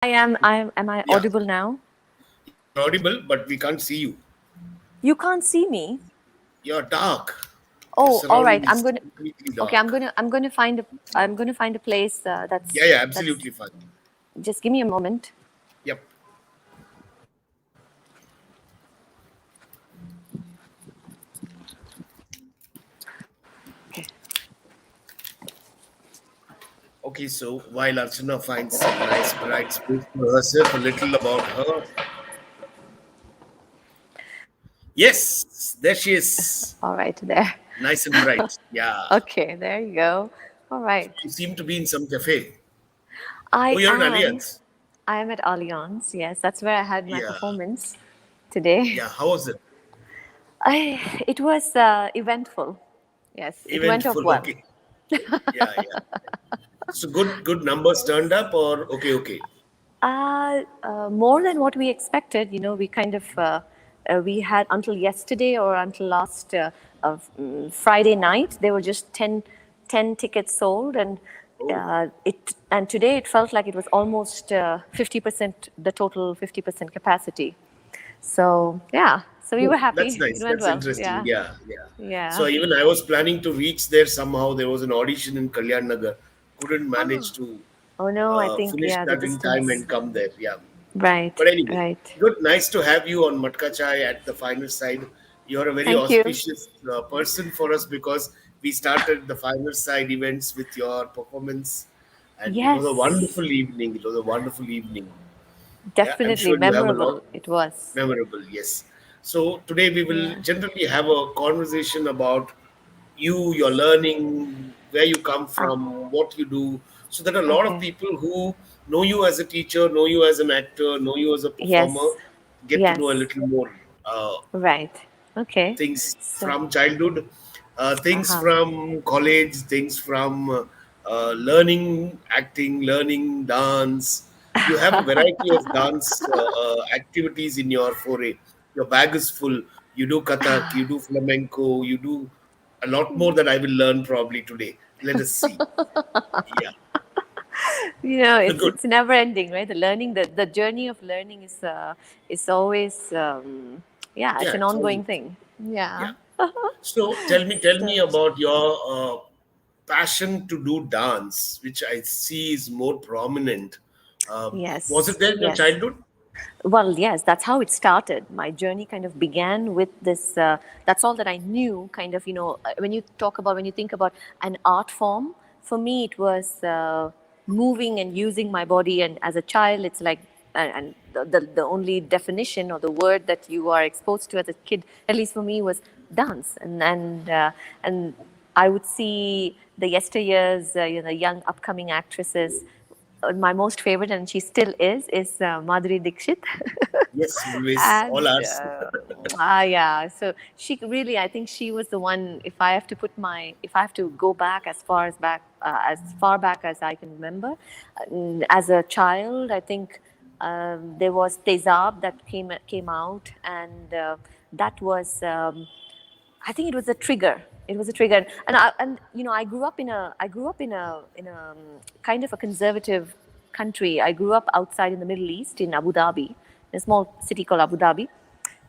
Am I Yeah, audible now? you're audible, but we can't see you. You can't see me. You're dark. Your Oh, all right. surrounding is completely Okay. dark. I'm gonna find a place Yeah, yeah, that's. absolutely fine. Just give me a moment. Yep. Okay. Okay, so while Archana finds some nice bright space for herself, a little about her. Yes, there she is. All right. There. Nice and bright. Yeah. Okay. There you go. All right. You seem to be in some cafe. Oh, I you're in am. Alliance. I am at Allianz. Yes, that's where I had my Yeah. performance today. Yeah. How was it? It was eventful. Yes, it went off Eventful. well. Okay. Yeah, yeah. So good numbers turned up, or okay, okay. More than what we expected. We kind of we had until yesterday or until last Friday night. There were just 10 tickets sold, and Oh, today it felt like it was almost 50%, the total 50% capacity. So yeah, so we were oh, that's happy. It nice. went That's well. interesting. Yeah, Yeah, yeah. So yeah. even I was planning to reach there somehow. There was an audition in Kalyan Nagar. Couldn't manage to Oh no, I think finish yeah, the that in time distance. and come there. Yeah. Right, But anyway, right. good. Nice to have you on Matka Chai at the final side. You're a very Thank you. auspicious person for us because we started the final side events with your performance, and it was a Yes, wonderful evening. It was a wonderful evening. Yeah, I'm definitely sure you have a lot. memorable. It was. Memorable, yes. So today we will Yeah. generally have a conversation about you, your learning, where you come Ah, from, what you do, so that a lot of okay. people who know you as a teacher, know you as an actor, know you as a performer, Yes, get to know a yes. little more Right. Okay. things So, from childhood, things uh-huh. from college, things from learning acting, learning dance. You have a variety of dance activities in your foray. Your bag is full. You do Kathak, you do flamenco, you do a lot more that I will learn probably today. Let us see. Yeah, It's good. it's never ending, right? The journey of learning is always yeah, it's Yeah, an it's always. ongoing thing. Yeah. Yeah. So tell me So, about your passion to do dance, which I see is more prominent. Was it yes, there in your yes. childhood? Well, yes, that's how it started. My journey kind of began with this. That's all that I knew. Kind of, when you think about an art form, for me, it was moving and using my body. And as a child, it's like, and the only definition or the word that you are exposed to as a kid, at least for me, was dance. And I would see the yesteryears, young upcoming actresses. My most favorite, and she still is Madhuri Dixit. Yes, always, all and ours. yeah, so she really, I think she was the one. If I have to go back as far back as I can remember, as a child, I think there was Tezab that came out, and that was. I think it was a trigger. It was a trigger, and I grew up in a kind of a conservative country. I grew up outside in the Middle East in Abu Dhabi, in a small city called Abu Dhabi,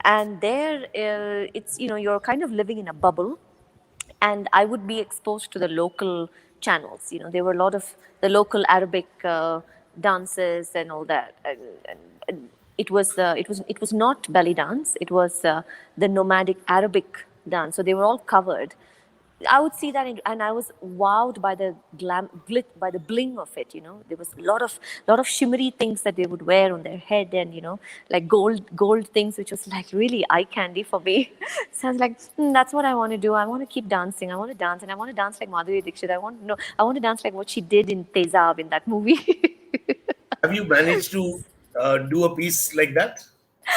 and there it's you're kind of living in a bubble, and I would be exposed to the local channels. There were a lot of the local Arabic dances and all that, and it was not belly dance. It was the nomadic Arabic dance. So they were all covered. I would see that, and I was wowed by the by the bling of it. There was a lot of shimmery things that they would wear on their head, and like gold things, which was like really eye candy for me. So I was like, that's what I want to do. I want to keep dancing. I want to dance, and I want to dance like Madhuri Dixit. I want to dance like what she did in Tezab in that movie. Have you managed to do a piece like that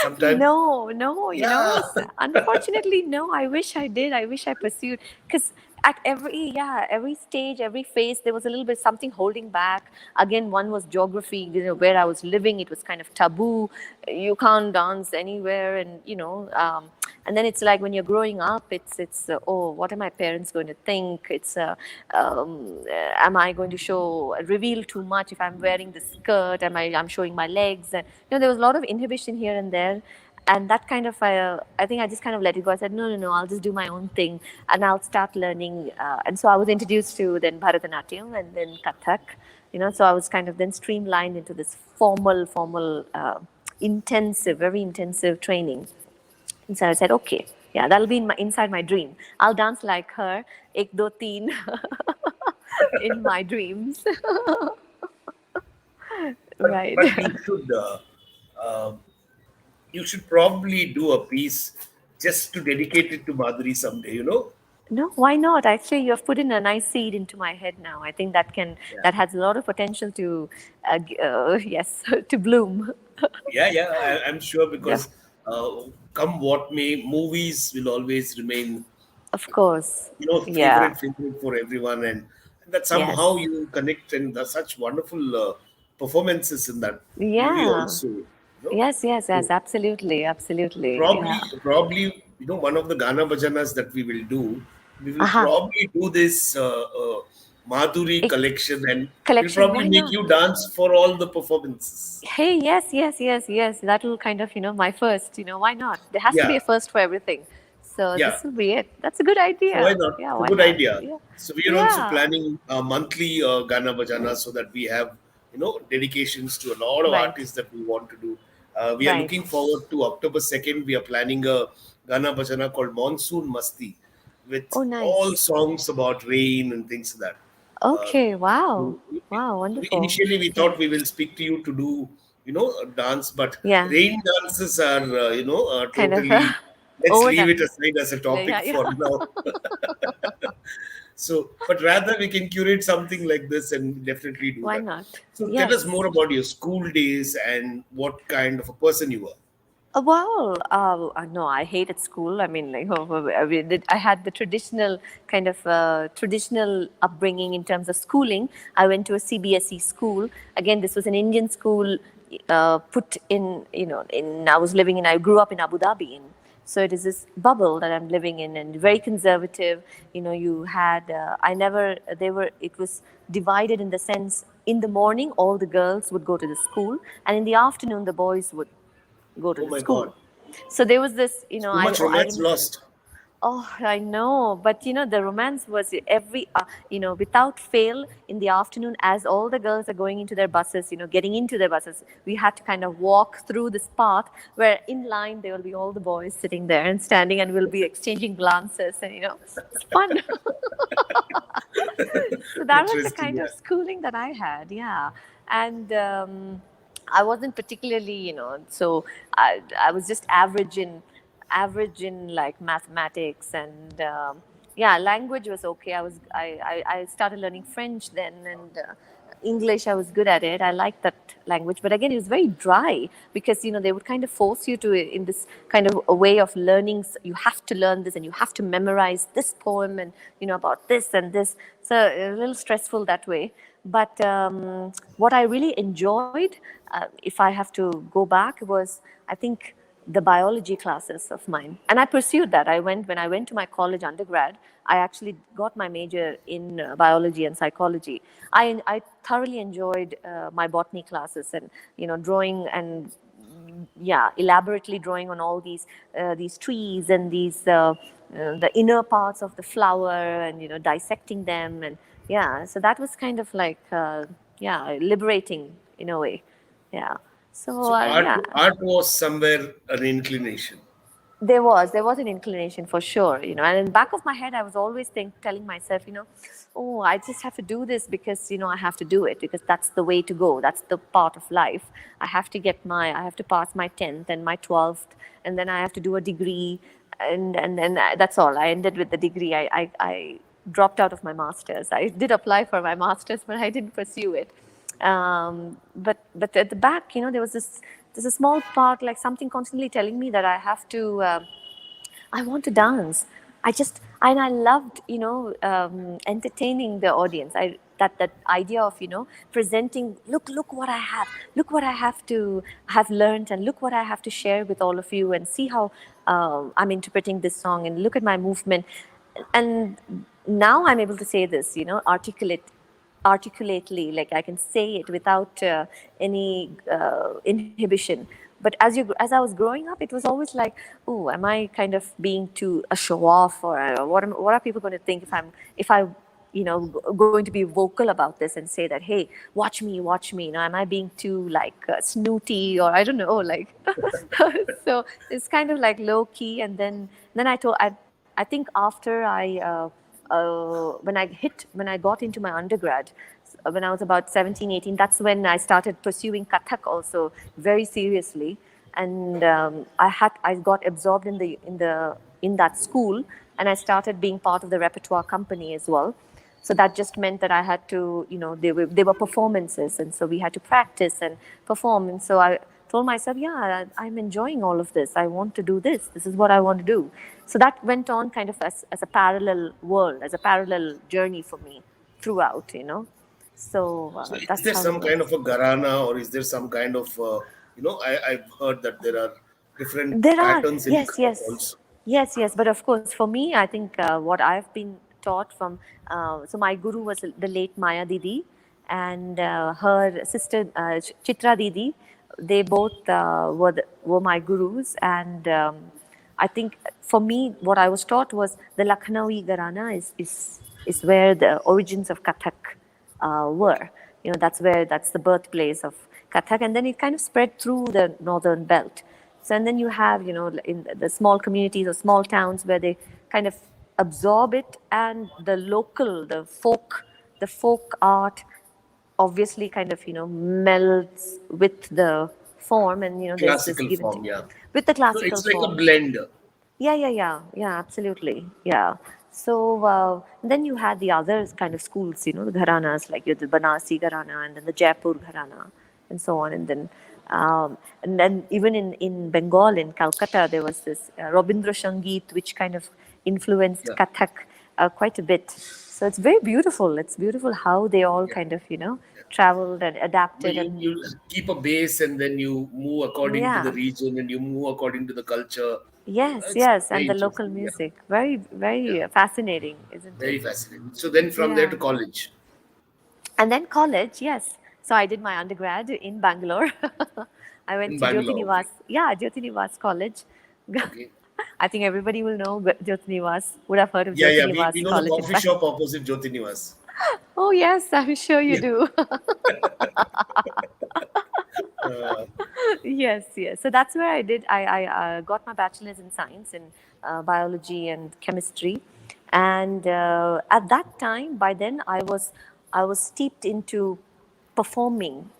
sometime? No, no, Yeah. unfortunately, no. I wish I did. I wish I pursued, because at every stage, every phase, there was a little bit something holding back. Again, one was geography. Where I was living, it was kind of taboo. You can't dance anywhere, and And then it's like when you're growing up, it's oh, what are my parents going to think? It's am I going to show reveal too much if I'm wearing the skirt? I'm showing my legs? And there was a lot of inhibition here and there. And that kind of I think I just kind of let it go. I said no, no, no, I'll just do my own thing, and I'll start learning. And so I was introduced to then Bharatanatyam and then Kathak. So I was kind of then streamlined into this formal intensive, very intensive training. And so I said, okay, yeah, that'll be inside my dream. I'll dance like her, ek do teen, in my dreams. Right. But uh, you should probably do a piece just to dedicate it to Madhuri someday. No, why not? Actually, you have put in a nice seed into my head now. I think Yeah. that has a lot of potential to, yes, to bloom. Yeah, yeah, I'm sure Yeah, because come what may, movies will always remain, of course. Yeah. favorite for everyone, and that somehow Yes. you connect, and there's such wonderful performances in that movie Yeah. also. Yes, yes, yes, So absolutely, absolutely. Yeah. probably, one of the Gana Bhajanas that we will Aha. probably do this Madhuri Ik- collection, and we'll Collection, probably why make not? you dance for all the performances. Hey, yes, yes, yes, yes. That will kind of, my first, why not? There has to be Yeah, a first for everything. So yeah. this will be it. That's a good So why idea. not? Yeah, It's a why good not? idea. Yeah. So we are also Yeah. planning a monthly Gana Bajana so that we have, dedications to a lot of Right. artists that we want to do. We are Right. looking forward to October 2nd. We are planning a Gana Bajana called Monsoon Masti with Oh, all nice. songs about rain and things like that. Uh, Okay. Wow. so Wow. Wonderful. initially we Yeah. thought we will speak to you to do, a dance, but Yeah. rain dances are, Kind of totally, let's leave overdone. it aside as a Yeah. topic Yeah. for now. So, but rather we can curate something like this and definitely do Why that. not? So, tell us Yes. more about your school days and what kind of a person you were. Well, no, I hated school. I mean, I had the traditional kind of traditional upbringing in terms of schooling. I went to a CBSE school. Again, this was an Indian school. Put in, I was living in. I grew up in Abu Dhabi, so it is this bubble that I'm living in, and very conservative. You had. I never. They were. It was divided in the sense. In the morning, all the girls would go to the school, and in the afternoon, the boys would go to Oh the my God, school. So there was this, so much romance lost. oh, I know, but the romance was every, without fail in the afternoon as all the girls are going into their buses, getting into their buses, we had to kind of walk through this path where in line there will be all the boys sitting there and standing, and we'll be exchanging glances, and it's fun. So that was the Interesting, kind of yeah. schooling that I had, yeah. And I wasn't particularly, so I was just average in like mathematics and yeah, language was okay. I started learning French then, and English, I was good at it. I liked that language, but again, it was very dry because they would kind of force you to in this kind of a way of learning. You have to learn this, and you have to memorize this poem, and about this and this. So a little stressful that way. But what I really enjoyed, if I have to go back, was I think the biology classes of mine, and I pursued that. When I went to my college undergrad, I actually got my major in biology and psychology. I thoroughly enjoyed my botany classes, and drawing and yeah, elaborately drawing on all these trees and the inner parts of the flower, and dissecting them, and yeah, so that was kind of like yeah, liberating in a way. Yeah. So So yeah, art was somewhere an inclination. there was an inclination for sure, and in the back of my head I was always telling myself, oh, I just have to do this because I have to do it because that's the way to go, that's the part of life. I have to pass my 10th and my 12th, and then I have to do a degree, and then that's all. I ended with the degree. I dropped out of my masters. I did apply for my masters, but I didn't pursue it. But at the back, there was there's a small part, like something constantly telling me that I have to. I want to dance. I loved, entertaining the audience. that idea of, presenting, look what I have, look what I have to have learned, and look what I have to share with all of you, and see how I'm interpreting this song, and look at my movement. And now I'm able to say this, articulately, like I can say it without any inhibition. But as I was growing up, it was always like, oh, am I kind of being too a show off, or what are people going to think if I going to be vocal about this and say that, hey, watch me, am I being too like snooty, or I don't know, like. So it's kind of like low key. And then I think after when I got into my undergrad, when I was about 17, 18, that's when I started pursuing Kathak also very seriously. And I got absorbed in that school, and I started being part of the repertoire company as well. So that just meant that I had to, they were performances, and so we had to practice and perform. And so I told myself, yeah, I'm enjoying all of this. I want to do this. This is what I want to do. So that went on kind of as a parallel world, as a parallel journey for me throughout. So So is that's there how it some kind of was. a gharana, or is there some kind of, I've heard that there are different There are, patterns in yes, Kathak yes, also. yes. But of course, for me, I think what I've been taught from, so my guru was the late Maya Didi, and her sister Chitra Didi. They both were my gurus, and I think for me, what I was taught was the Lucknowi Gharana is where the origins of Kathak were. That's the birthplace of Kathak, and then it kind of spread through the northern belt. So, and then you have, in the small communities or small towns where they kind of absorb it, and the folk art obviously kind of, melts with the form, and, there's this Classical give and form, take yeah. with the So classical it's like a form. blend. Yeah, absolutely. Yeah. So then you had the other kind of schools, the gharanas, like the Banarsi gharana, and then the Jaipur gharana, and so on. And then even in Bengal, in Calcutta, there was this Rabindra Sangeet, which kind of influenced Yeah. Kathak quite a bit. So it's very beautiful. It's beautiful how they all Yeah. kind of, Yeah. traveled and No, adapted, you, and you keep a base and then you move according to the yeah. region and you move according to the culture. Yes, It's yes, and very the local interesting. Yeah. music. Very, Yeah. very fascinating, isn't it? Very fascinating. So then from there Yeah. to college. And then college, yes. So I did my undergrad in Bangalore. I went In to Jyoti Bangalore. Nivas. Okay. Yeah, Jyoti Nivas College. Okay. I think everybody will know Jyoti Nivas, would have heard of Yeah, Jyoti yeah. We Nivas know the College in coffee fact. shop opposite Jyoti Nivas. Oh, yes, I'm sure you Yeah. do. Uh, Yes, yes. So that's where I got my bachelor's in science, in biology and chemistry. And at that time, by then, I was steeped into performing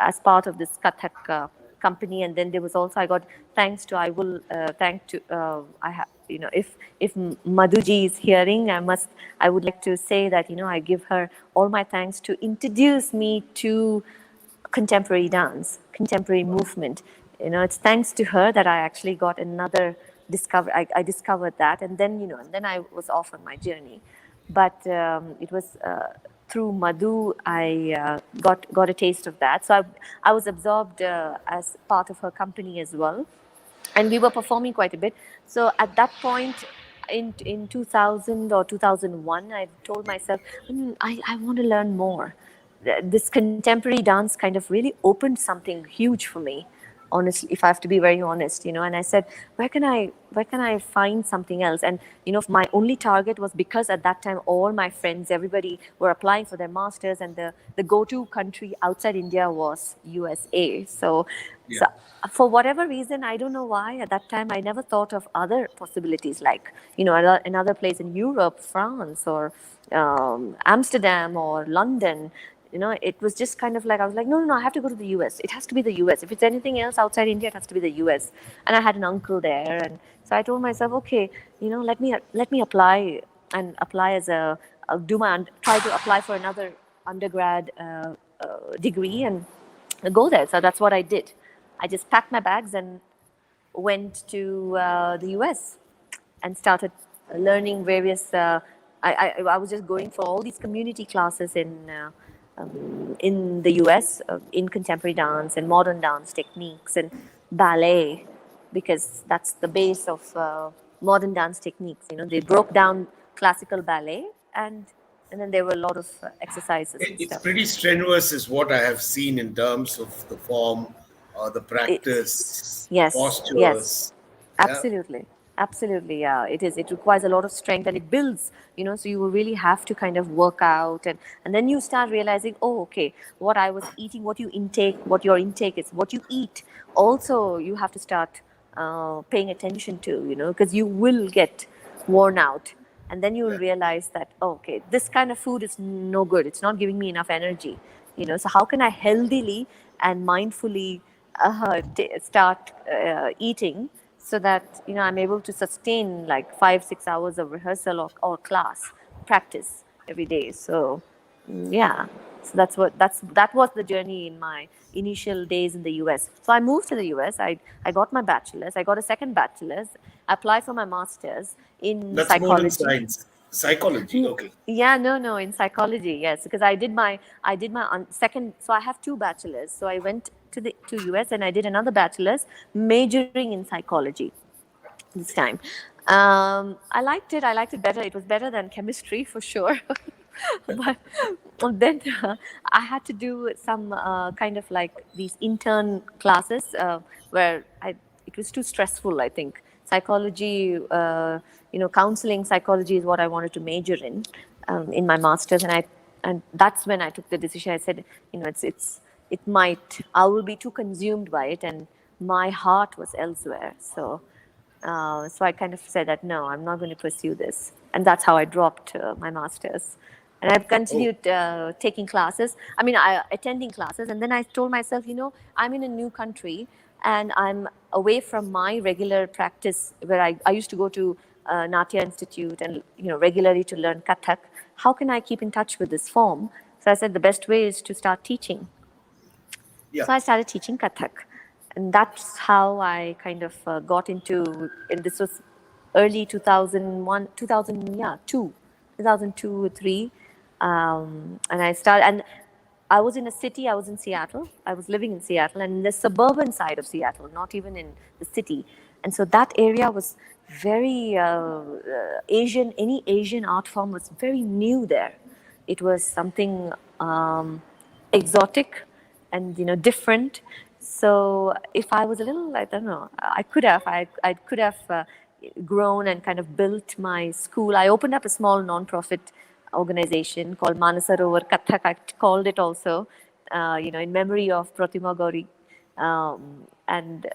as part of this Kathak company. And then there was also, I got thanks to, I will thank to I have, if Madhuji is hearing, I would like to say that, I give her all my thanks to introduce me to contemporary dance, contemporary movement. It's thanks to her that I actually got another discover. I discovered that, and then, and then I was off on my journey. But it was through Madhu I got a taste of that. So I was absorbed as part of her company as well, and we were performing quite a bit. So at that point, in 2000 or 2001, I told myself, I want to learn more. This contemporary dance kind of really opened something huge for me, honestly, if I have to be very honest. And I said, where can I find something else? And my only target was, because at that time all my friends, everybody were applying for their masters, and the go-to country outside India was USA. So yeah. for whatever reason, I don't know why, at that time I never thought of other possibilities, like, another place in Europe, France, or Amsterdam, or London. It was just kind of like, I was like, no, no, no, I have to go to the US. It has to be the US. If it's anything else outside India, it has to be the US. And I had an uncle there, and so I told myself, okay, let me apply as try to apply for another undergrad degree, and go there. So that's what I did. I just packed my bags and went to the US, and started learning various I was just going for all these community classes in the US, in contemporary dance and modern dance techniques and ballet, because that's the base of modern dance techniques. You know, they broke down classical ballet, and then there were a lot of exercises and It's stuff. pretty strenuous, is what I have seen in terms of the form, the practice, It's yes, yes, postures. Yeah, absolutely, absolutely. Yeah, it is. It requires a lot of strength, and it builds. You know, so you will really have to kind of work out, and then you start realizing, oh, okay, what I was eating, what your intake is, what you eat. Also, you have to start paying attention to. You know, because you will get worn out, and then you'll yeah. realize that, oh, okay, this kind of food is no good. It's not giving me enough energy. You know, so how can I healthily and mindfully start eating, so that, you know, I'm able to sustain like 5 6 hours of rehearsal or class practice every day. So yeah, so that was the journey in my initial days in the US. So I moved to the US. I got my bachelor's. I got a second bachelor's. Applied for my master's in That's more than psychology. science. Psychology. Okay. Yeah, no, in psychology, yes, because I did my second. So I have two bachelors. So I went to US and I did another bachelor's majoring in psychology this time. I liked it. I liked it better. It was better than chemistry for sure. But then I had to do some kind of like these intern classes where it was too stressful, I think. Psychology, you know, counseling psychology is what I wanted to major in my master's, and that's when I took the decision. I said, you know, I will be too consumed by it, and my heart was elsewhere. So I kind of said that no, I'm not going to pursue this, and that's how I dropped my masters. And I've Oh, continued taking classes. I mean, attending classes, and then I told myself, you know, I'm in a new country, and I'm away from my regular practice where I used to go to Natya Institute and, you know, regularly to learn Kathak. How can I keep in touch with this form? So I said the best way is to start teaching. yeah. So I started teaching Kathak. And that's how I kind of got into, and this was early 2001, 2000, yeah, 2002 or 3. And I was in a city, I was in Seattle. I was living in Seattle and in the suburban side of Seattle, not even in the city. And so that area was very Asian, any Asian art form was very new there. It was something exotic and, you know, different. So if I was a little, I don't know, I could have grown and kind of built my school. I opened up a small non-profit organization called Manasarovar Kathak. I called it also, you know, in memory of Pratima Gauri. And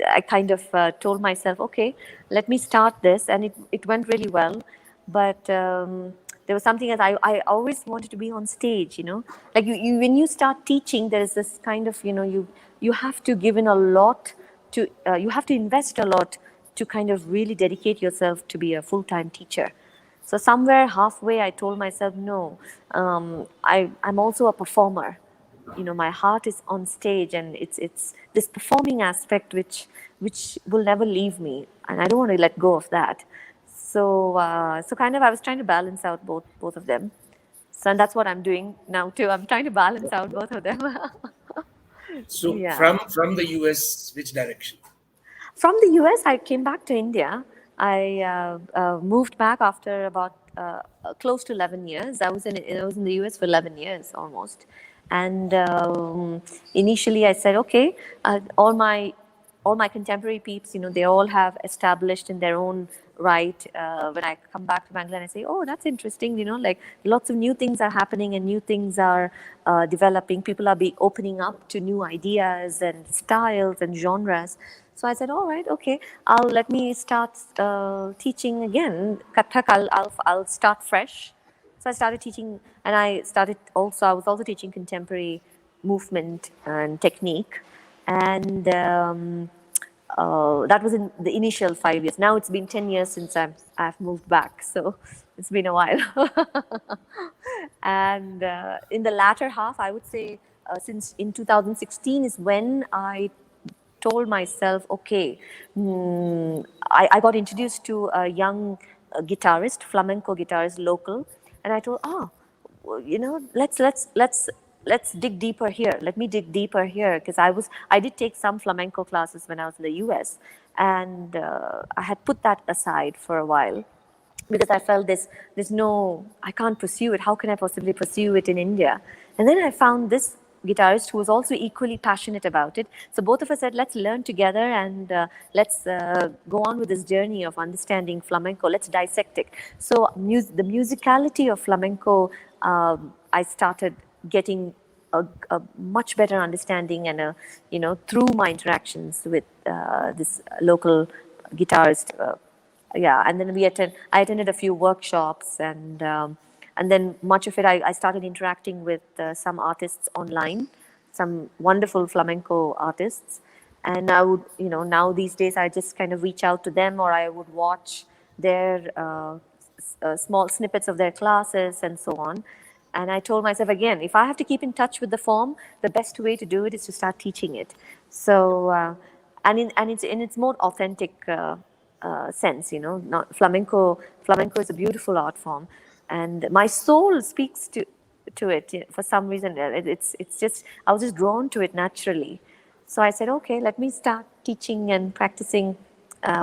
I kind of told myself, okay, let me start this, and it went really well. But there was something that I always wanted to be on stage, you know, like you when you start teaching, there is this kind of, you know, you have to give in a lot to you have to invest a lot to kind of really dedicate yourself to be a full-time teacher. So somewhere halfway, I told myself, no, I'm also a performer. You know, my heart is on stage, and it's this performing aspect which will never leave me, and I don't want to let go of that. So kind of I was trying to balance out both of them. So and that's what I'm doing now too. I'm trying to balance out both of them. So Yeah. from the US, which direction? From the US, I came back to India. I moved back after about close to 11 years. I was in the US for 11 years almost. And initially I said, okay, all my contemporary peeps, you know, they all have established in their own right. When I come back to Bangalore and I say, oh, that's interesting, you know, like lots of new things are happening and new things are developing. People are opening up to new ideas and styles and genres. So I said, all right, okay, let me start teaching again. Kathak, I'll start fresh. So I started teaching, and I was also teaching contemporary movement and technique. And that was in the initial 5 years. Now it's been 10 years since I've moved back. So it's been a while. And in the latter half, I would say since in 2016 is when I told myself, okay, I got introduced to a young a guitarist, flamenco guitarist, local, and I told, oh, well, let's dig deeper here. Let me dig deeper here because I did take some flamenco classes when I was in the U.S. and I had put that aside for a while because I felt there's no, I can't pursue it. How can I possibly pursue it in India? And then I found this guitarist who was also equally passionate about it. So both of us said, let's learn together and let's go on with this journey of understanding flamenco. Let's dissect it. So the musicality of flamenco, I started getting a much better understanding and through my interactions with this local guitarist. Yeah, and then I attended a few workshops, and then much of it I started interacting with some artists online, some wonderful flamenco artists, and I would, now these days I just kind of reach out to them, or I would watch their small snippets of their classes and so on. And I told myself again, if I have to keep in touch with the form, the best way to do it is to start teaching it. So, and it's in its more authentic sense, Not flamenco. Flamenco is a beautiful art form, and my soul speaks to it for some reason. It's just I was just drawn to it naturally. So I said, okay, let me start teaching and practicing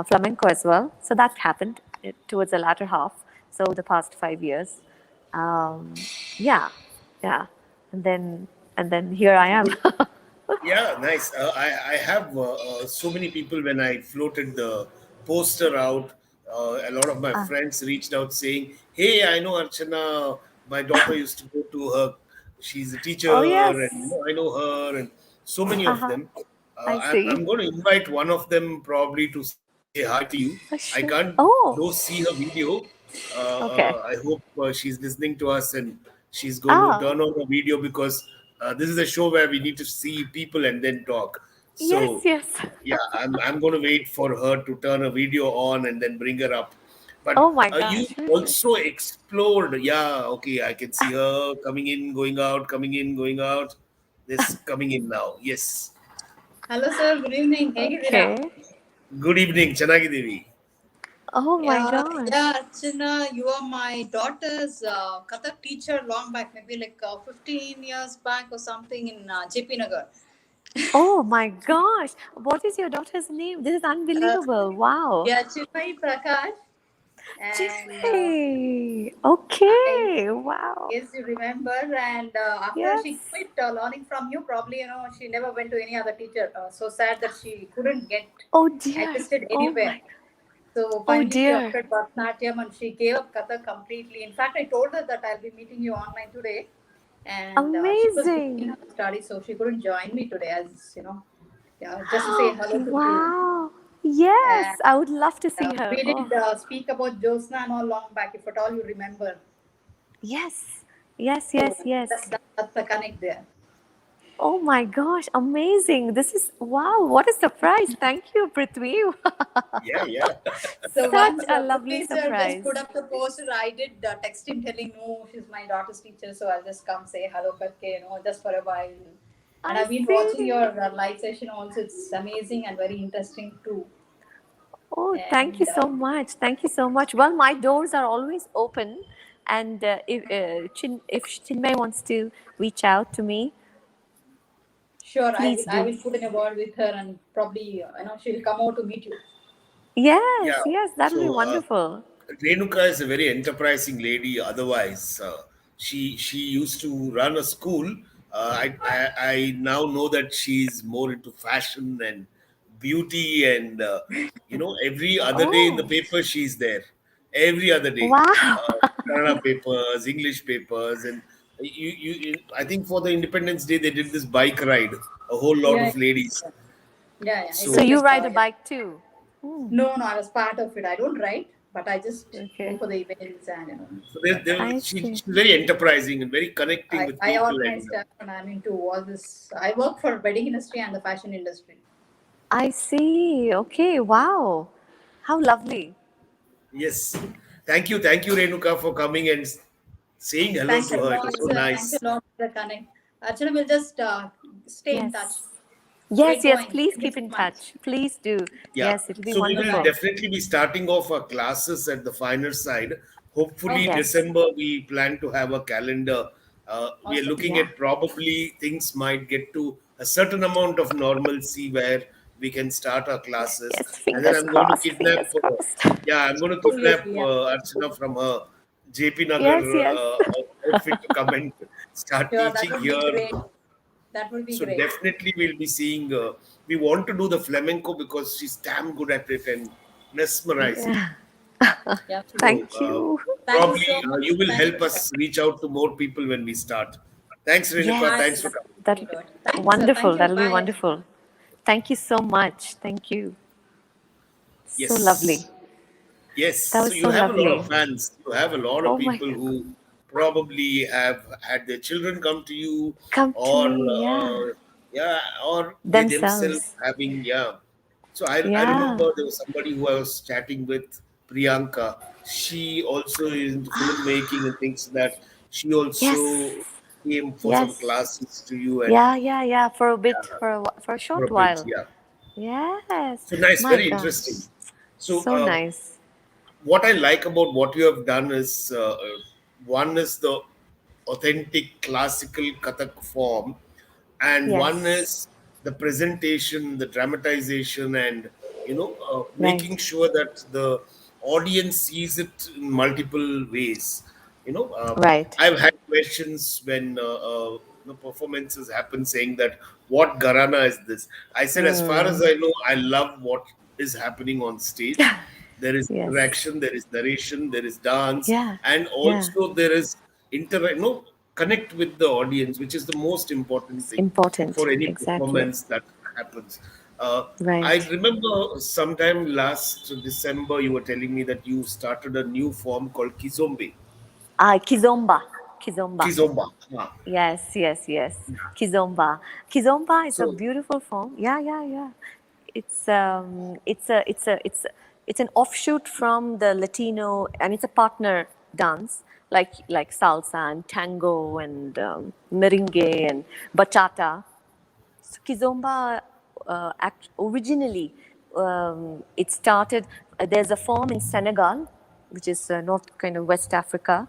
flamenco as well. So that happened towards the latter half. So the past 5 years, um, yeah, yeah, and then here I am. Yeah, nice. I have so many people when I floated the poster out. A lot of my friends reached out saying, "Hey, I know Archana. My daughter used to go to her. She's a teacher, Oh and yes, I know her." And so many of uh-huh. them. I I'm see. going to invite one of them probably to say hi to you. I Sure. can't go Oh, see her video. okay. I hope she's listening to us and she's going to Ah, turn on the video because this is a show where we need to see people and then talk. yes, So, yes. yeah, I'm going to wait for her to turn a video on and then bring her up. But Oh my you gosh. also explored. Yeah, okay, I can see her coming in, going out, coming in, going out. This coming in now. Yes. Hello, sir. Good evening. Hegidira. Okay. Good evening, Chanagi Devi. Oh my Yeah, gosh. yeah, Archana, you are my daughter's Kathak teacher long back, maybe like 15 years back or something in JP Nagar. Oh my gosh. What is your daughter's name? This is Uh, unbelievable. Wow. yeah, Chimay Prakash. And Chinmay. I Okay. Wow. guess you remember. And after she Yes. quit learning from you, probably, she never went to any other teacher. So sad that she couldn't get Oh dear. adjusted Oh anywhere. my. So Oh finally, she dear. opted Bharatanatyam and she gave up Kathak completely. In fact, I told her that I'll be meeting you online today, and she was busy in Amazing. her studies, so she couldn't join me today. As you know, yeah, just to say hello to you. Wow. And Yes. I would love to see her. we Oh. did speak about Josna and all long back, if at all you remember. Yes. Yes, So yes, yes. that's the connect there. Oh my gosh, amazing. This is wow, what a surprise. Thank you, Prithvi. Yeah, yeah. So Such once a lovely Prithvi sir just surprise. put up the poster, I did text him telling, no, she's my daughter's teacher, so I'll just come say hello, karke, just for a while. And I I've been watching see. your live session also. It's amazing and very interesting too. Oh, thank you And so much. Thank you so much. Well, my doors are always open. And if Chinmay wants to reach out to me, sure, I please will I do. will put in a word with her and probably she'll come over to meet you. Yes, Yeah. yes, that'll be So, wonderful. Renuka is a very enterprising lady. Otherwise, she used to run a school. I now know that she's more into fashion and beauty, and every other day in the Oh, paper she's there. Every other day, wow. Kannada papers, English papers, and I think for the Independence Day they did this bike ride. A whole lot Yeah, of ladies. yeah. It So was So you like ride a bike too? no, I was part of it. I don't write, but I just go Okay. for the events and so I she's see. very enterprising and very connecting with I people, organize and stuff and I'm into all this. I work for wedding industry and the fashion industry. I see. Okay. Wow. How lovely. yes, thank you, Renuka, for coming and saying hello Thanks to a her. It lot, was so sir. Thanks a nice. lot for the connect. Archana will just stay in touch. Yes. Yes, Get yes, going. please Thank you keep so in much. touch. Please do. Yeah. Yes, it'll be So we will Bye-bye. wonderful. definitely be starting off our classes at the finer side. Hopefully, Okay. Yes. December, we plan to have a calendar. We are Awesome. looking Yeah. at probably things might get to a certain amount of normalcy where we can start our classes. Yes, And then fingers I'm going to crossed, kidnap, fingers crossed. yeah, I'm going to kidnap Seriously, yeah. Archana from her JP Nagar Yes, yes. outfit to come and start Sure, that teaching would be here. great. That would be So great. definitely we'll be seeing. We want to do the flamenco because she's damn good at it and mesmerizing. Yeah. Yeah. So Thank you. Thank you probably so much. you will Thank you help for us reach out to more people when we start. Thanks, Renuka. Yes, Thanks for I'll coming. that'll be do it. Thank you, sir. Thank wonderful. you. That'll be Bye. wonderful. Thank you so much. Thank you. So lovely. Yes, yes. That So was you so have a lot lovely. of fans. You have a lot of Oh my people God. who probably have had their children come to you, Come to or me. Yeah. yeah, or they themselves Themselves. having, yeah. So I Yeah. remember there was somebody who I was chatting with, Priyanka. She also is into filmmaking and things like that. She Yes. also came for some Yes. classes to you and Yeah, yeah, yeah. For a bit, for a for short a bit, while. yeah. Yes. So nice, My very gosh. interesting. So So nice. what I like about what you have done is one is the authentic classical Kathak form, and one Yes. is the presentation, the dramatization, and Right. making sure that the audience sees it in multiple ways. Right. I've had questions when the performances happen saying that what Garana is this? I said, as far as Mm. I know, I love what is happening on stage. There is Yes. interaction, there is narration, there is dance, Yeah. and Yeah. also there is connect with the audience, which is the most important It's thing important. for any Exactly. performance that happens. I Right. remember sometime last December you were telling me that you started a new form called Kizombe. Ah, Kizomba. Kizomba. Kizomba. Ah. Yes, yes, yes. Kizomba. Kizomba is a So beautiful form. Yeah, yeah, yeah. It's an offshoot from the Latino, and it's a partner dance like salsa and tango and merengue and bachata. So Kizomba, originally, it started. There's a form in Senegal, which is north kind of West Africa,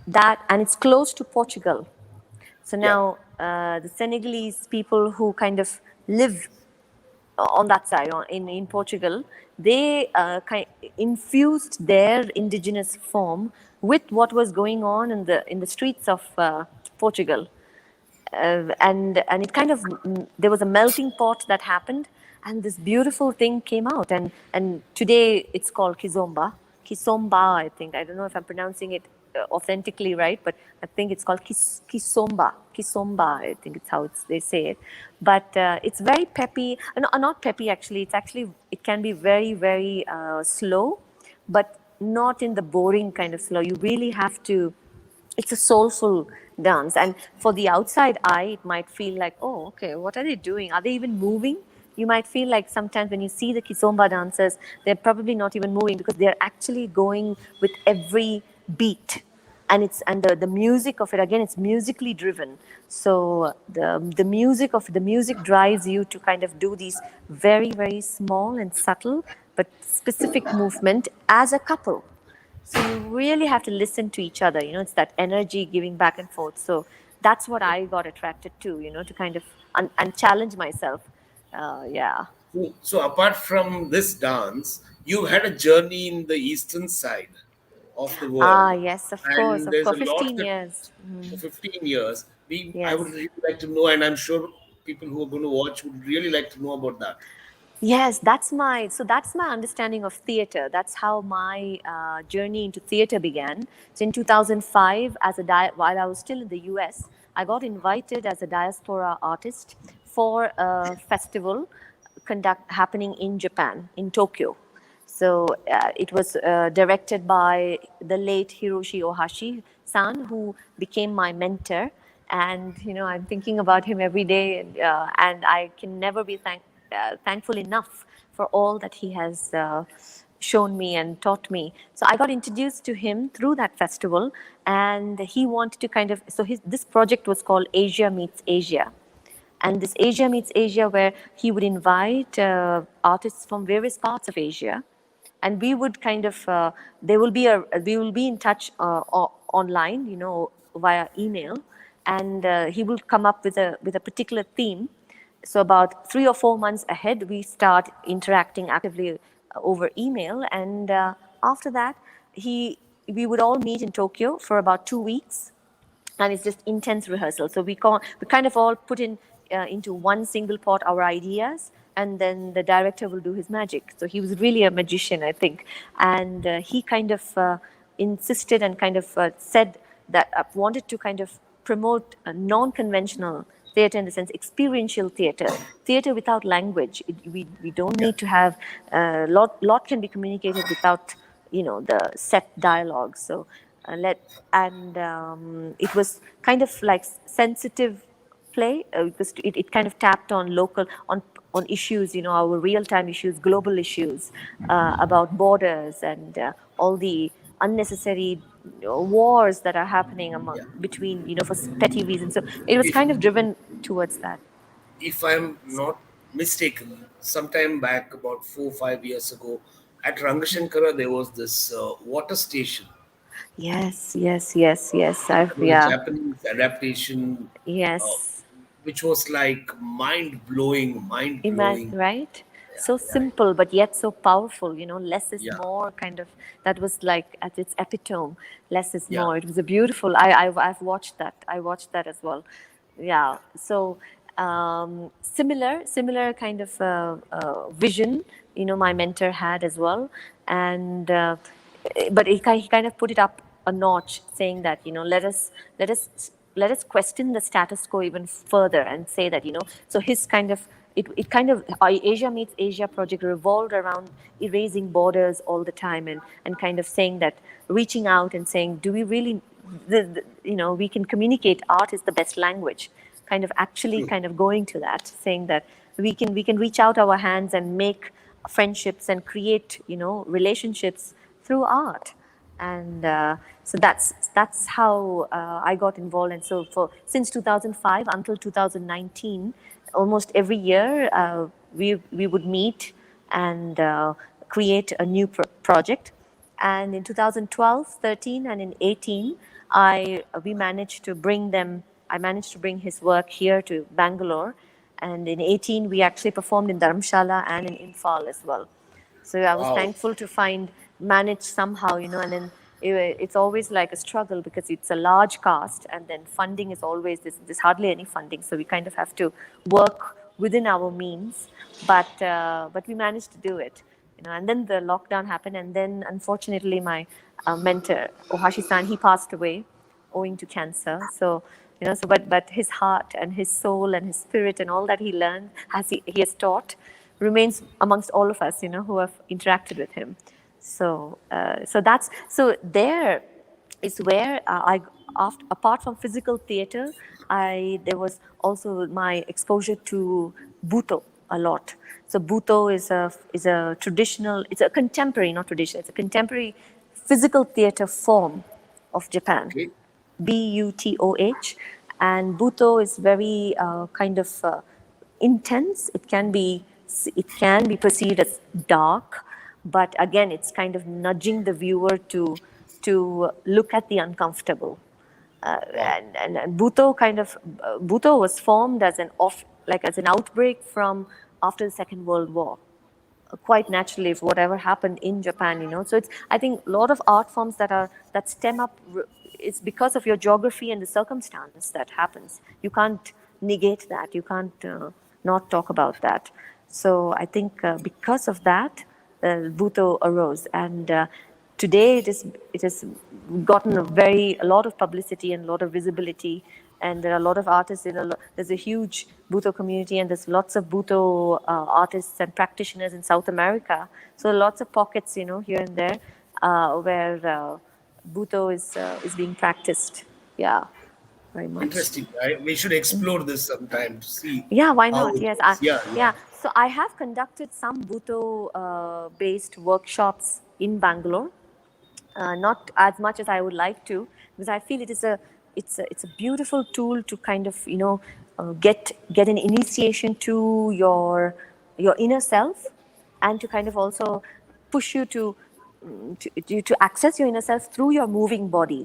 that and it's close to Portugal. So yeah, now the Senegalese people who kind of live on that side, in Portugal, they infused their indigenous form with what was going on in the streets of Portugal, and it kind of there was a melting pot that happened, and this beautiful thing came out, and today it's called Kizomba. I don't know if I'm pronouncing it authentically right, but I think it's called Kizomba. I think it's how they say it, but it's very peppy. Not peppy actually. It can be very very slow, but not in the boring kind of slow. You really have to, it's a soulful dance, and for the outside eye it might feel like, oh, okay, what are they doing, are they even moving? You might feel like sometimes when you see the kizomba dancers, they're probably not even moving because they're actually going with every beat, and the music of it, again, it's musically driven. So the music drives you to kind of do these very very small and subtle but specific movement as a couple. So you really have to listen to each other. It's that energy giving back and forth. So that's what I got attracted to. To kind of and challenge myself. Yeah. so apart from this dance, you had a journey in the eastern side of the Ah, world, yes, of course, and of there's course. a lot 15 that years. for 15 years. I would Yes. really like to know, and I'm sure people who are going to watch would really like to know about that. Yes, that's my understanding of theater. That's how my journey into theater began. So in 2005, while I was still in the US, I got invited as a diaspora artist for a festival happening in Japan, in Tokyo. So it was directed by the late Hiroshi Ohashi-san, who became my mentor. And I'm thinking about him every day, and I can never be thankful enough for all that he has shown me and taught me. So I got introduced to him through that festival, and he wanted to kind of, so this project was called Asia Meets Asia. and this Asia Meets Asia, where he would invite artists from various parts of Asia, and we would kind of there will be a we will be in touch online, via email, and he will come up with a particular theme. So about 3 or 4 months ahead, we start interacting actively over email, and after that, he we would all meet in Tokyo for about 2 weeks, and it's just intense rehearsal. So we kind of all put in into one single pot our ideas, and then the director will do his magic. So he was really a magician, I think, and he kind of insisted and kind of said that wanted to kind of promote a non-conventional theater, in the sense experiential theater without language. We don't Yeah. need to have lot can be communicated without the set dialogue. So let and it was kind of like sensitive play, because it kind of tapped on local on issues, our real-time issues, global issues, about borders and all the unnecessary wars that are happening Yeah. between, for petty reasons. So it was If kind of driven towards that. if I'm not mistaken, sometime back about 4 or 5 years ago, at Rangashankara there was this water station. Yes, yes, yes, yes. It I've was a Yeah. Japanese adaptation, uh, Yes. which was like mind blowing. Right? Yeah, So yeah, simple, but yet so powerful. Less is yeah, more. Kind of that was like at its epitome. Less is yeah. more. It was a beautiful. I've watched that. I watched that as well. Yeah. So similar kind of vision. My mentor had as well, and but he kind of put it up a notch, saying that let us let us question the status quo even further, and say that so his kind of it kind of Asia Meets Asia project revolved around erasing borders all the time, and kind of saying that, reaching out and saying, do we really we can communicate. Art is the best language, kind of actually True. kind of going to that, saying that we can reach out our hands and make friendships and create relationships through art. And so that's how I got involved. And so for since 2005 until 2019, almost every year we would meet and create a new project. And in 2012, 13, and in 18, we managed to bring them. I managed to bring his work here to Bangalore, and in 18 we actually performed in Dharamshala and in Imphal as well. So I was Wow. thankful to find manage somehow, and then it's always like a struggle, because it's a large cast, and then funding is always there's hardly any funding, so we kind of have to work within our means, but we managed to do it. And then the lockdown happened, and then unfortunately my mentor Ohashi-san, he passed away owing to cancer. So but his heart and his soul and his spirit and all that he learned, he has taught, remains amongst all of us, who have interacted with him. So there is where apart from physical theater, I there was also my exposure to Buto a lot. So Buto is a traditional, it's a contemporary, not traditional, it's a contemporary physical theater form of Japan. Okay. Butoh, and Buto is very kind of intense. It can be perceived as dark, but again, it's kind of nudging the viewer to look at the uncomfortable. Wow. And Buto was formed as an outbreak from after the Second World War, quite naturally, for whatever happened in Japan. So it's, I think, a lot of art forms that stem up. It's because of your geography and the circumstance that happens. You can't negate that. You can't not talk about that. So I think because of that, Buto arose, and today it has gotten a lot of publicity and a lot of visibility, and there are a lot of artists. There's a huge Buto community, and there's lots of Buto artists and practitioners in South America. So lots of pockets, here and there, where Buto is being practiced. Yeah, very much. Interesting. We should explore this sometime to see Yeah, why how not? it Yes, is. Yeah, yeah. yeah. So I have conducted some Buto based workshops in Bangalore, not as much as I would like to, because I feel it's a beautiful tool to kind of get an initiation to your inner self, and to kind of also push you to access your inner self through your moving body,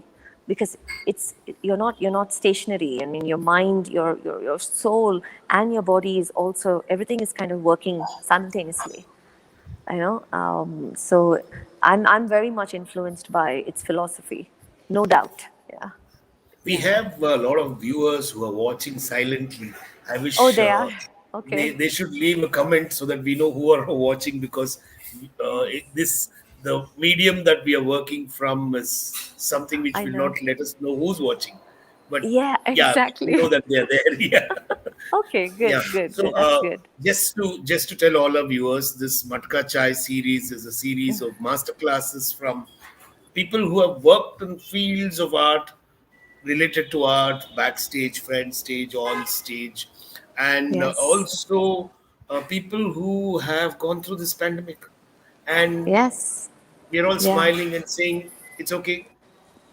because it's you're not stationary. I mean, your mind, your soul, and your body is also, everything is kind of working simultaneously. So I'm very much influenced by its philosophy, no doubt. Yeah. We Yeah. have a lot of viewers who are watching silently. I Oh, wish they are. they, Okay. they should leave a comment so that we know who are watching, because this the medium that we are working from is something which I will know. not let us know who's watching. But Yeah, yeah, we know exactly. that they are there. Yeah. Okay, Yeah. good, good, So good. That's good. just to tell all our viewers, this Matka Chai series is a series of master classes from people who have worked in fields of art, related to art, backstage, front stage, on stage, and Yes. also people who have gone through this pandemic. And Yes. we're all Yeah. smiling and saying, it's okay.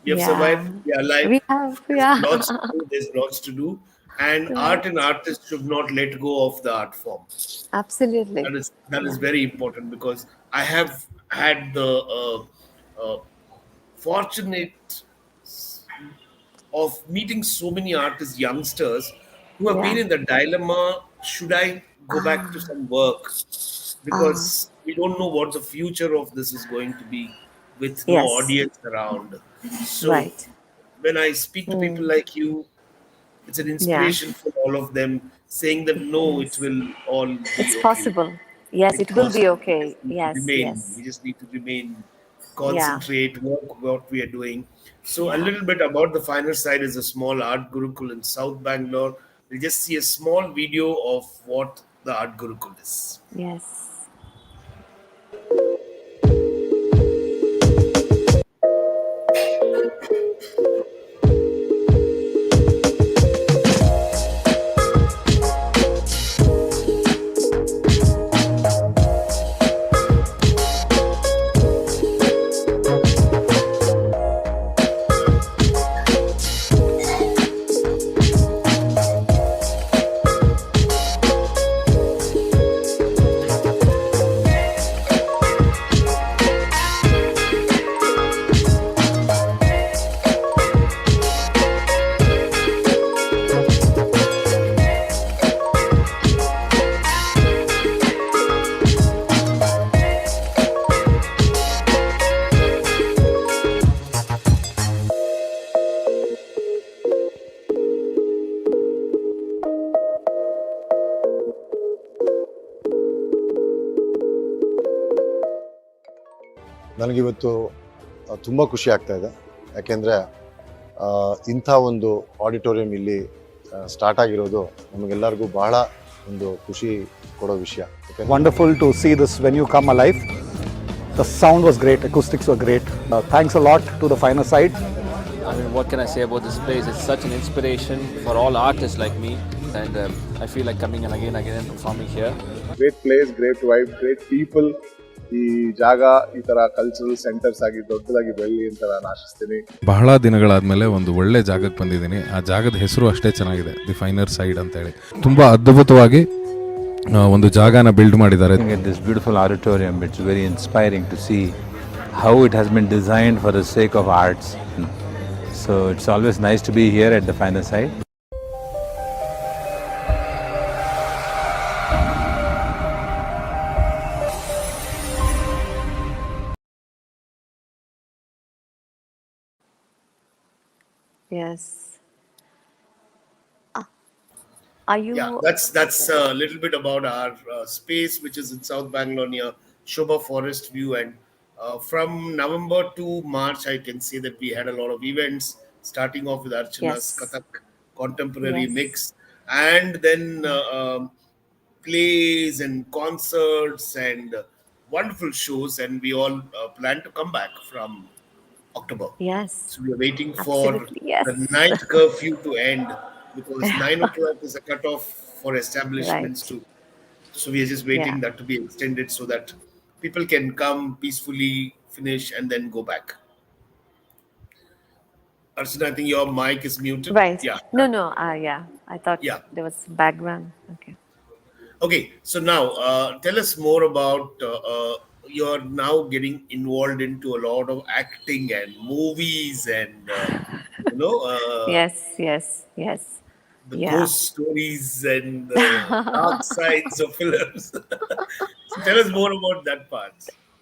We have Yeah. survived. We are alive. We have, There's yeah. lots to do. There's lots to do. And art and Right. artists should not let go of the art form. Absolutely. That is Yeah. very important, because I have had the fortunate of meeting so many artists, youngsters, who have been Yeah. in the dilemma, should I go back to Ah. some work? Ah. Because we don't know what the future of this is going to be with no Yes. audience around. So Right. when I speak to people like you, it's an Yeah. inspiration for all of them, saying that no, it Yes. will all be It's okay. possible. Yes, It's it will be possible. We okay. just need to Yes. remain. Yes. We just need to remain, Yeah. concentrate, work what we are doing. So a Yeah. little bit about the finer side is a small art gurukul in South Bangalore. We'll just see a small video of what the art gurukul is. Yes. ನನಗಿವತ್ತು ತುಂಬ ಖುಷಿ ಆಗ್ತಾ ಇದೆ. ಯಾಕೆಂದರೆ ಇಂಥ ಒಂದು auditorium ಇಲ್ಲಿ start ಆಗಿರೋದು ನಮಗೆಲ್ಲರಿಗೂ ಬಹಳ ಒಂದು ಖುಷಿ ಕೊಡೋ ವಿಷಯ. Wonderful to see this venue come alive. The sound was great, acoustics were great. Thanks a lot to the finer side. I mean, what can I say about this place? It's such an inspiration for all artists like me, and I feel like coming and again and performing here. Great place, great vibe, great people. ಈ ಜಾಗ ಈ ತರ cultural centres ಆಗಿ ದೊಡ್ಡದಾಗಿ ಬೆಳಲಿ ಅಂತ ನಾನು ಆಶಿಸ್ತೀನಿ. ಬಹಳ ದಿನಗಳಾದ್ಮೇಲೆ ಒಂದು ಒಳ್ಳೆ ಜಾಗಕ್ಕೆ ಬಂದಿದ್ದೀನಿ. ಆ ಜಾಗದ ಹೆಸರು ಅಷ್ಟೇ ಚೆನ್ನಾಗಿದೆ, ದಿ ಫೈನರ್ ಸೈಡ್ ಅಂತ ಹೇಳಿ. ತುಂಬಾ ಅದ್ಭುತವಾಗಿ ಒಂದು ಜಾಗನ ಬಿಲ್ಡ್ ಮಾಡಿದ್ದಾರೆ. This beautiful auditorium, it's very inspiring to see how it has been designed for the sake of arts. So it's always nice to be here at the finer side. Yes. Are Yeah, you? that's a little bit about our space, which is in South Bangalore near Shobha Forest View. And from November to March, I can say that we had a lot of events, starting off with Archana's Yes. Kathak contemporary Yes. mix, and then plays and concerts and wonderful shows. And we all plan to come back from October. Yes. So we are waiting for Absolutely. the Yes. night curfew to end, because 9 o'clock is a cutoff for establishments Right. to. So we are just Yeah. waiting that to be extended so that people can come peacefully, finish, and then go back. Archana, I think your mic is muted. Right. Yeah. No. Yeah. I thought Yeah. there was background. Okay. Okay. So now, tell us more about you're now getting involved into a lot of acting and movies and you know Yes. the Yeah. ghost stories and the dark sides of films. So tell us more about that part.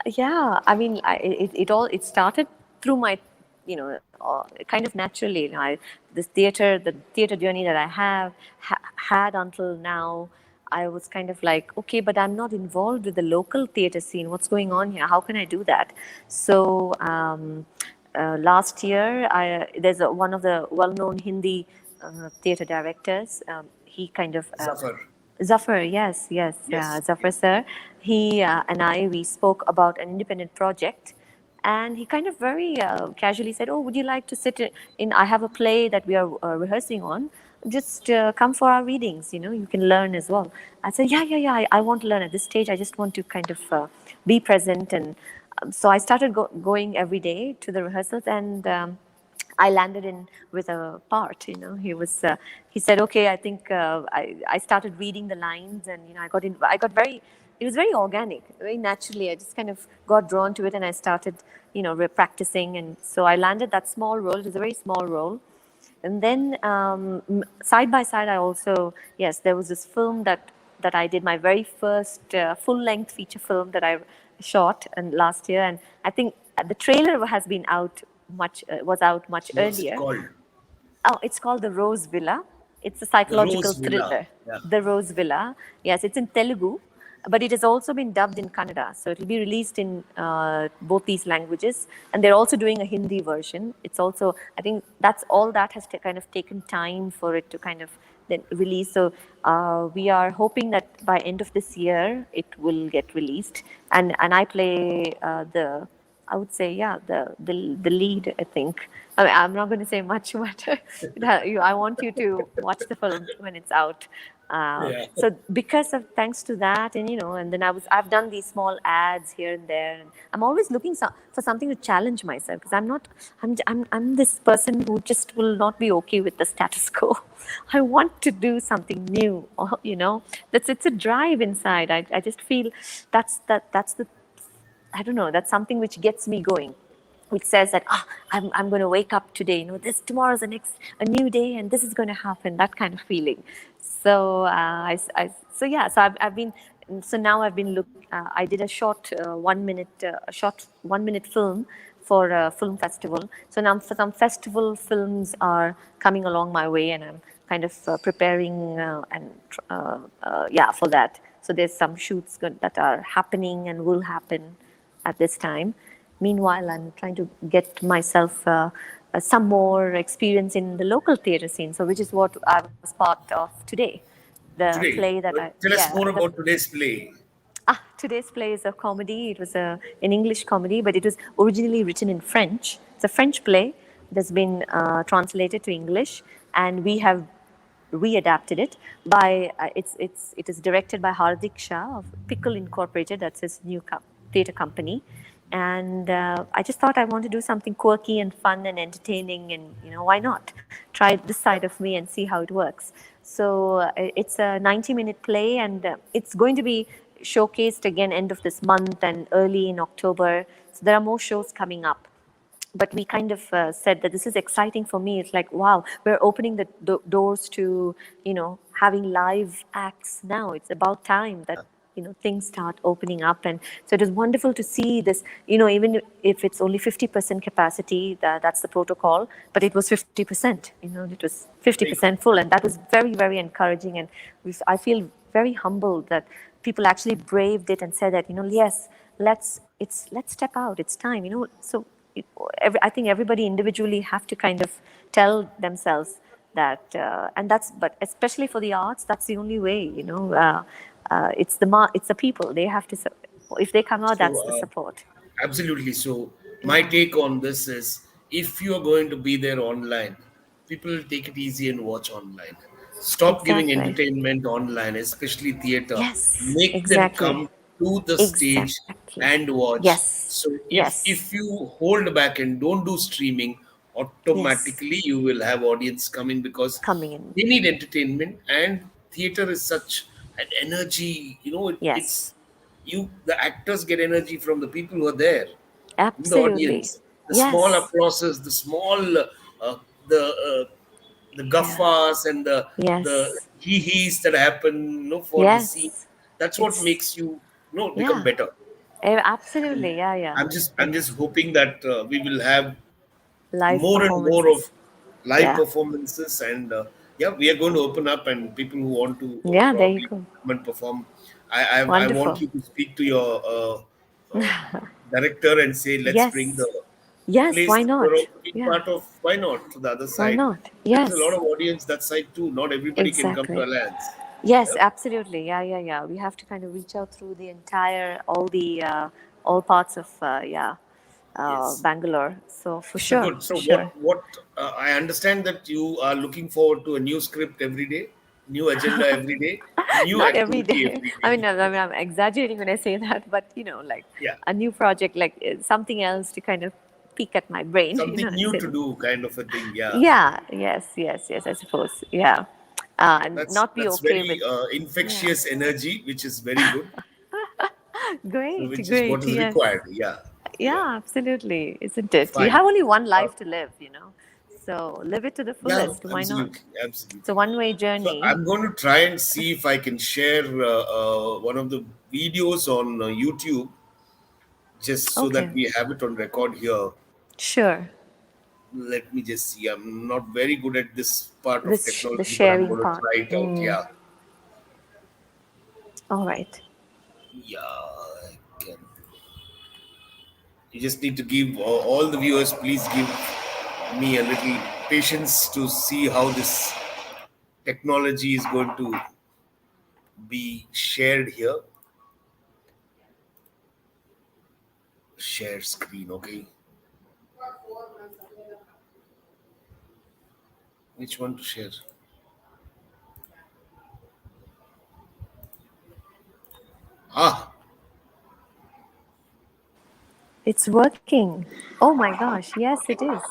Yeah, I mean, it started through my, kind of naturally. The theater journey that I have had until now, I was kind of like, okay, but I'm not involved with the local theater scene. What's going on here? How can I do that? So last year, there's one of the well-known Hindi theater directors. He kind of Zafar. Zafar, yes, Yes. Zafar sir. He and we spoke about an independent project, and he kind of very casually said, "Oh, would you like to sit in? I have a play that we are rehearsing on. Just come for our readings. You can learn as well." I said, "Yeah. I want to learn at this stage. I just want to kind of be present." And so I started going every day to the rehearsals, and I landed in with a part. He was. He said, "Okay, I think I started reading the lines, and I got in. I got very. It was very organic, very naturally. I just kind of got drawn to it, and I started, practicing. And so I landed that small role. It was a very small role, and then side by side, I also there was this film that I did, my very first full length feature film that I shot and last year, and I think the trailer has been out was out much What's it earlier. called? Oh, it's called The Rose Villa. It's a The psychological Rose Villa. thriller. Yeah. The Rose Villa. Yes, it's in Telugu, but it has also been dubbed in Kannada. So it will be released in both these languages. And they're also doing a Hindi version. It's also, I think that's all that has kind of taken time for it to kind of then release. So we are hoping that by end of this year, it will get released. And I play I would say, the lead, I think. I mean, I'm not going to say much, but I want you to watch the film when it's out. Yeah. So because of thanks to that, and then I've done these small ads here and there, and I'm always looking for something to challenge myself, because I'm this person who just will not be okay with the status quo. I want to do something new. It's a drive inside. I just feel that's the I don't know, that's something which gets me going, which says that I'm going to wake up today. Tomorrow's a new day, and this is going to happen. That kind of feeling. So I've been. So now I've been I did a short 1 minute film for a film festival. So now for some festival films are coming along my way, and I'm kind of preparing for that. So there's some shoots that are happening and will happen at this time. Meanwhile, I'm trying to get myself some more experience in the local theatre scene, so which is what I was part of today. The Today, play that tell us more about today's play. Today's play is a comedy. It was an English comedy, but it was originally written in French. It's a French play that's been translated to English, and we have readapted it by it is directed by Hardik Shah of Pickle Incorporated. That's his new theatre company, and I just thought I want to do something quirky and fun and entertaining, and why not try this side of me and see how it works. So it's a 90-minute play, and it's going to be showcased again end of this month and early in October. So there are more shows coming up. But we kind of said that this is exciting for me. It's like, wow, we're opening the doors to, having live acts now. It's about time that, things start opening up. And so it is wonderful to see this, even if it's only 50% capacity, that's the protocol, but it was 50%, it was 50% full. And that was very, very encouraging. And I feel very humbled that people actually braved it and said that, yes, let's step out. It's time, So I think everybody individually have to kind of tell themselves that, but especially for the arts, that's the only way. It's the people. They have to. If they come out, that's the support. Absolutely. So my take on this is, if you are going to be there online, people take it easy and watch online. Stop giving Exactly. entertainment online, especially theater. Yes, Make them exactly. come to the stage Exactly. and watch. Yes. So Yes. if you hold back and don't do streaming, Yes. automatically you will have audience coming, because Coming in. they need entertainment, and theater is such an energy. It's Yes. the actors get energy from the people who are there in the Absolutely. audience. The small Yes. applauses, the small the the Yeah. guffaws and the Yes. hee-hees that happen, for the scene. Yes. That's what It's makes you, become yeah. better. Absolutely. Yeah. Yeah. I'm just hoping that we will have Live more and more of performances. live Yeah. performances, and yeah, we are going to open up, and people who want to Yeah. There you probably go. come and perform. I want Wonderful. you to speak to your uh, director and say, let's bring Yes. the Yes. place Why that you're not? also being Yeah. part of. Why not to the other Why side? not? There's a lot Yes. of audience that side too. Not everybody can come to Exactly. Alliance. Yes, Yeah? absolutely. Yeah, yeah, yeah. We have to kind of reach out through the entire, all parts of, Yes. Bangalore. So So good. for So sure. what I understand that you are looking forward to a new script every day, new agenda every day, new Not every activity day. every I day. mean, I'm exaggerating when I say that, but like Yeah. a new project, like something else to kind of peek at my brain, Something and new say, to do, kind of a thing. Yeah. yeah, yes, yes, yes, I suppose, yeah, and That's not be that's okay very with, yeah, infectious energy, which is very good. So great, which is what great, is yes. required. Yeah. Yeah. Yeah, absolutely. Isn't it? You Fine. have only one Uh, life to live. So live it to the yeah, fullest. Why not? absolutely, It's a absolutely. one-way So journey. I'm going to try and see if I can share one of the videos on YouTube, just so Okay. that we have it on record here. Sure. Let me just see. I'm not very good at this part of The technology, but I'm sharing going to part. try it out. Yeah. All right. Yeah. I can. You just need to give all the viewers, please give me a little patience to see how this technology is going to be shared here. Share screen, okay. Which one to share? Ah, It's working. Oh my gosh. Yes, it is.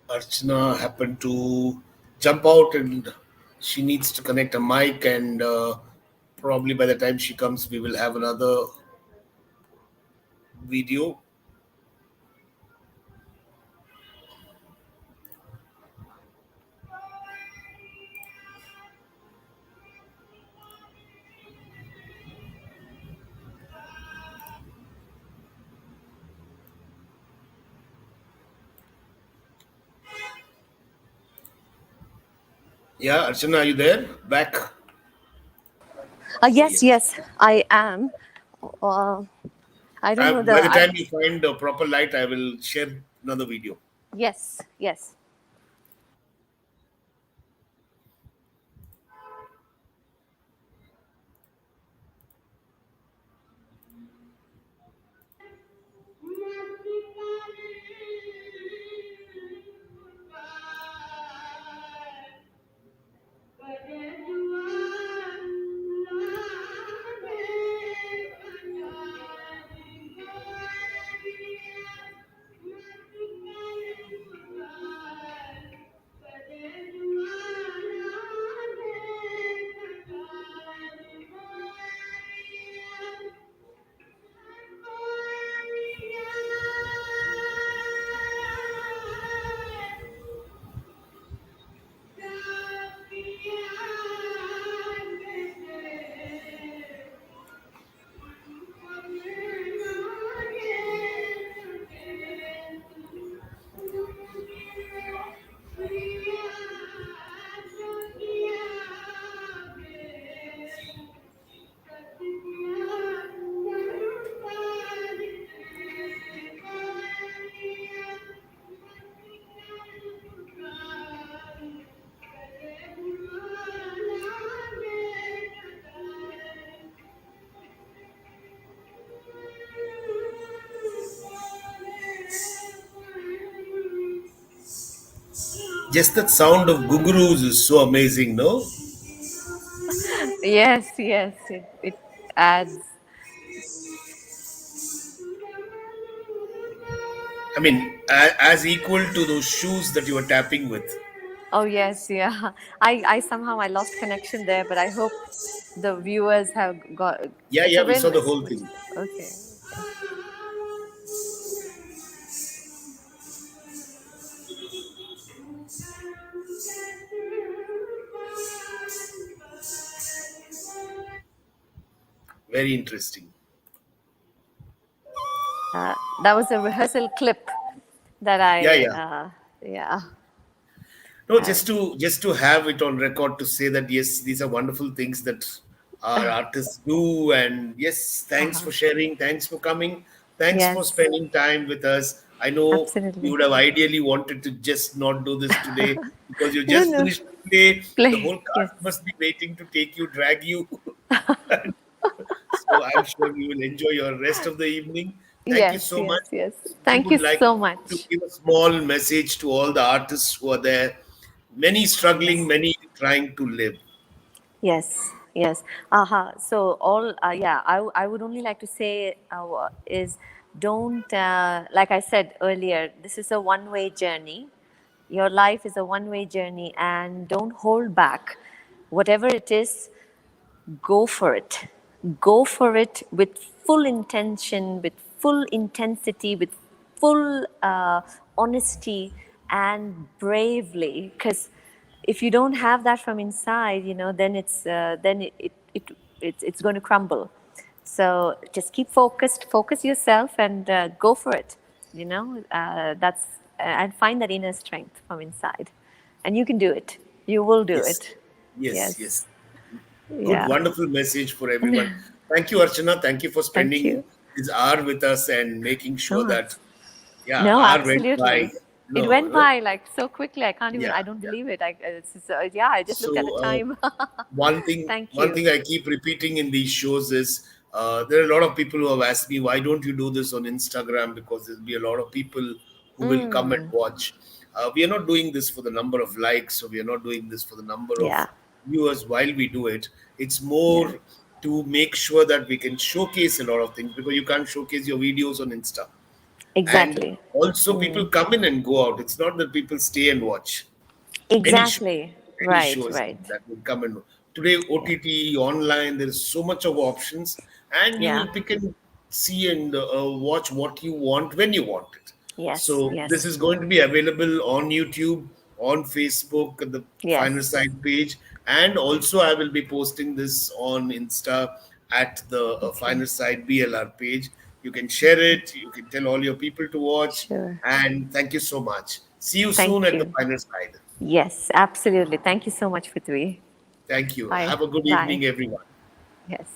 Archana happened to jump out, and she needs to connect a mic, and probably by the time she comes, we will have another video. Yeah, Archana, are you there? Back? Yes, Yes. yes, I am. Uh, I don't know By the. the time you find a proper light, I will share another video. Yes, yes. Just that sound of gungaroos is so amazing, no? Yes, yes, it adds. I mean, as equal to those shoes that you were tapping with. Oh yes, yeah. I somehow I lost connection there, but I hope the viewers have got. Yeah, It's yeah, a we real. saw the whole thing. Okay. Okay. Very interesting. That was a rehearsal clip that Yeah, I. yeah. Yeah. No, just to have it on record to say that yes, these are wonderful things that our artists do, and yes, thanks Uh-huh. for sharing, thanks for coming, thanks for Yes. spending time with us. I know you Absolutely. would have ideally wanted to just not do this today because you No, just no. finished the play. The Play. whole Yes. cast must be waiting to take you, drag you. So I'm sure you will enjoy your rest of the evening. Thank you Yes. so Yes. much. Yes. If you Thank you would like so to much. give a small message to all the artists who are there, many struggling, Yes. many trying to live. Yes, yes. So all, yeah, I would only like to say is don't, like I said earlier, this is a one-way journey. Your life is a one-way journey, and don't hold back. Whatever it is, go for it. Go for it with full intention, with full intensity, with full honesty, and bravely. Because if you don't have that from inside, then it's going to crumble. So just keep focused, focus yourself, and go for it. That's and find that inner strength from inside, and you can do it. You will do Yes, it. yes, Yes. yes. Good, Yeah. wonderful message for everyone. Thank you, Archana. Thank you for Thank spending you. this hour with us and making sure No, that, yeah, no, hour went by. absolutely. It No, went no. by like so quickly. I can't even. Yeah, I don't yeah. believe it. Yeah. I just So, looked at the time. one thing Thank one you. thing I keep repeating in these shows is there are a lot of people who have asked me, why don't you do this on Instagram, because there'll be a lot of people who will come and Mm, watch. We are not doing this for the number of likes, or we are not doing this for the number of yeah. viewers while we do it. It's Yeah. more to make sure that we can showcase a lot of things, because you can't showcase your videos on Insta. And Exactly. also people Mm, come in and go out. It's not that people stay and watch any show, exactly. any Right. shows Right. that will come in. Today, Yeah. OTT, online, there is so much of options, and you Yeah. will pick and see and watch what you want when you want it. Yes. So, this Yes. is going to be available on YouTube, on Facebook, at the Final Yes. Side page, and also I will be posting this on Insta at the Okay. Final Side BLR page. You can share it, you can tell all your people to watch, Sure. and thank you so much. See you soon Thank at the you. Final Side. Yes. Absolutely. Thank you so much, Prithvi. Thank you. Bye. Have a good Bye. evening, everyone. Yes.